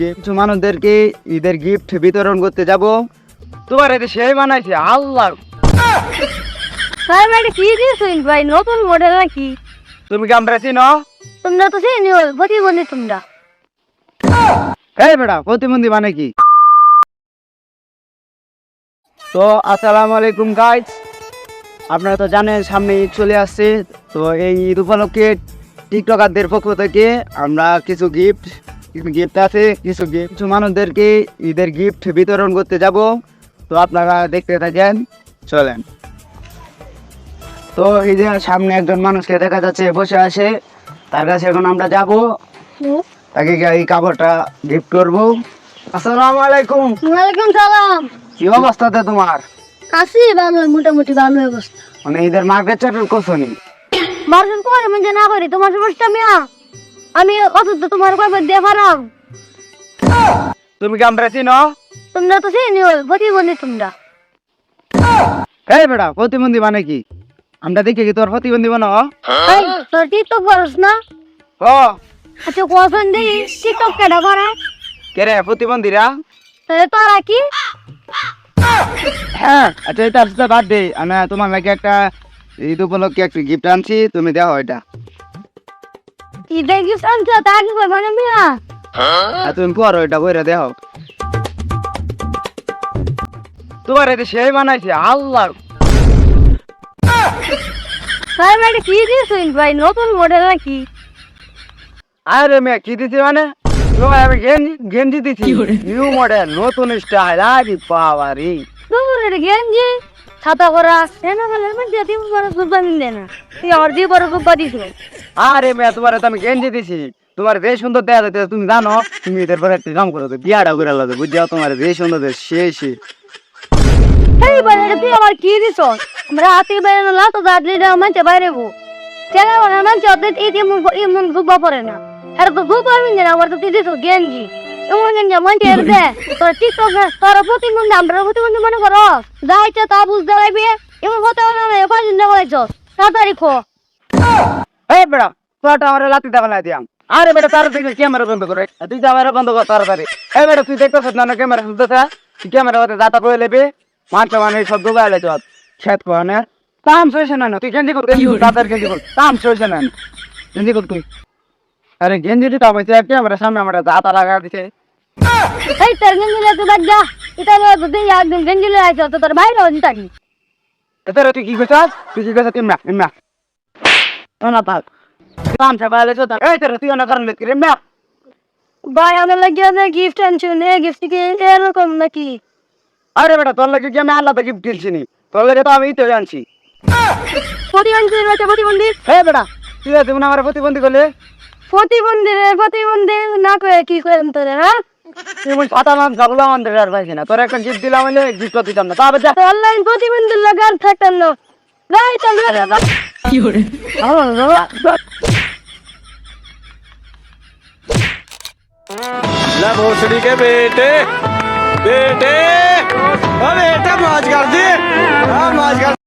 কিছু মানুষদেরকে ঈদের গিফট বিতরণ করতে যাব। তোমার এতে সেই বানাইছে আল্লাহ। ভাই মানে কি দিয়েছেন ভাই, নতুন মডেল নাকি? তুমি কি আমরা চিনো? তোমরা তো চিনি প্রতিবন্ধী তোমরা। এই বেটা প্রতিবন্ধী মানে কি? তো আসসালামু আলাইকুম গাইস, আপনারা তো জানেন সামনে ঈদ চলে আসছে। তো এই ঈদ উপলক্ষে টিকটকারদের পক্ষ থেকে আমরা কিছু গিফট আছে, কিছু মানুষদেরকে ঈদের গিফট বিতরণ করতে যাব। তো আপনারা দেখতে থাকেন, চলেন। তো এই যে সামনে একজন মানুষকে দেখা যাচ্ছে বসে আছে, তার কাছে এখন আমরা যাব, তাকে এই কাপড়টা গিফট করব। আসসালামু আলাইকুম। ওয়ালাইকুম সালাম। কি অবস্থাতে তোমার? আছি ভালো, মোটামুটি ভালো অবস্থা। মানে ঈদের মার্কেট চাটুর কোসনি মার্কেট করে মানে না করি তোমার সমস্যা মিয়া, আমি অত তো তোমার কবে দিয়ে পারাম। তুমি কি আমরা চিনো? তোমরা তো চিনি প্রতিবন্ধী তোমরা। এই বেটা প্রতিবন্ধী মানে কি? আমরা দেখি কি তোর প্রতিবন্ধী বানো? এই তোর টিকটক করস না? ও আচ্ছা কোন দিই টিকটক কেডা করে? কে রে প্রতিবন্ধীরা? তাহলে তোরা কি? হ্যাঁ আচ্ছা, এটা আসতে বাদ দে, আমি তোমার নাকি একটা ঈদ উপলক্ষে একটা গিফট আনছি, তুমি দেখো এটা। কি দেখিস আনছো তা কি মানে মিয়া? আর তুমি পড়ো, এটা বইরা দেখো। তোমার এতে সেই বানাইছে আল্লাহ। ভাই মানে কি দিয়েছেন ভাই, নতুন মডেল নাকি? আরে মেয়ে কি দিছি মানে? তোমার আমি গেঞ্জি দিছি, নিউ মডেল, নতুন স্টাইল। আরে বাবা রে, তোমার গেঞ্জি ছাতা করা সেনা গেলে মানে যদি বড় গুব্বা মিলে না, তুই আর দিয়ে বড় গুব্বা দিছ। আরে মেয়ে তোমার তো আমি গেঞ্জি দিছি, তোমার যে সুন্দর দেখা যাচ্ছে। তুমি জানো তুমি এদের পরে একটা কাম করো, বিয়াটা করে লাগবে বুঝছো? তোমার যে সুন্দর শেষে এই বলে তুই আমার কি দিছ? আমরা হাতে বাইরে না তো দাদলি মানতে বাইরে গো চেলা বলে মানতে ওদের এমন গুব্বা পরে না। আর তো গুব্বা মিলে না, আমার তো তুই দিছ গেঞ্জি এমন গেঞ্জি মানতে এর দে। তোর টিকটক তোর প্রতিবন্ধী আমরা প্রতিবন্ধী মনে করো, যা ইচ্ছা তা বুঝতে লাগবে। এমন কথা বলে না, এবার চিন্তা করেছ তাড়াতাড়ি খো। এই বেড়া তোরটা আমার লাতি দেওয়া না দিয়াম। আরে বেটা তার দিকে ক্যামেরা বন্ধ করে, তুই ক্যামেরা বন্ধ কর তাড়াতাড়ি। এই বেটা তুই দেখতেছ না ক্যামেরা শুনতেছে? তুই ক্যামেরা হতে দাতা করে লেবে মানতে মানে সব ডুবাই লেছ খেত কোয়ানে তাম সইছে না। তুই গেঞ্জি কর, দাদার গেঞ্জি কর, তাম সইছে না গেঞ্জি কর তুই। আরে গেঞ্জি দিতে আমি ক্যামেরা সামনে আমার দাতা লাগা দিছে। এই তোর গেঞ্জি লে তো বাজা, এটা তুই একদম গেঞ্জি লে আইছ তো তোর বাইরে হন তাকি। তোর তুই কি করছিস? তুই কি করছিস? এমনা না থাক তাম সবাই লেছ। এই তোর তুই না কারণ লেট করে এমনা। ভাই আমার লাগিয়ে দে গিফট আনছুন, এই গিফট কি এরকম নাকি? আরে বেটা তোর লাগে কি আমি আলাদা গিফট কিনছি নি? তোর লাগে তো আমি তো জানছি। প্রতিবন্ধী রয়েছে প্রতিবন্ধী। এই বেটা তুই তুমি আমার প্রতিবন্ধী করলে? প্রতিবন্ধী না করে কি করেন তোরে? হ্যাঁ তুমি কথা নাম ঝগড়া আমাদের আর পাইছি না। তোর একটা গিফট দিলাম হলে গিফট দিতাম না। তবে যা অনলাইন প্রতিবন্ধী লাগার থাকতাম না। রাই চল রে কি করে? ला भोसड़ी के बेटे बेटे, अरे बेटा मौज कर दी, हाँ मौज कर।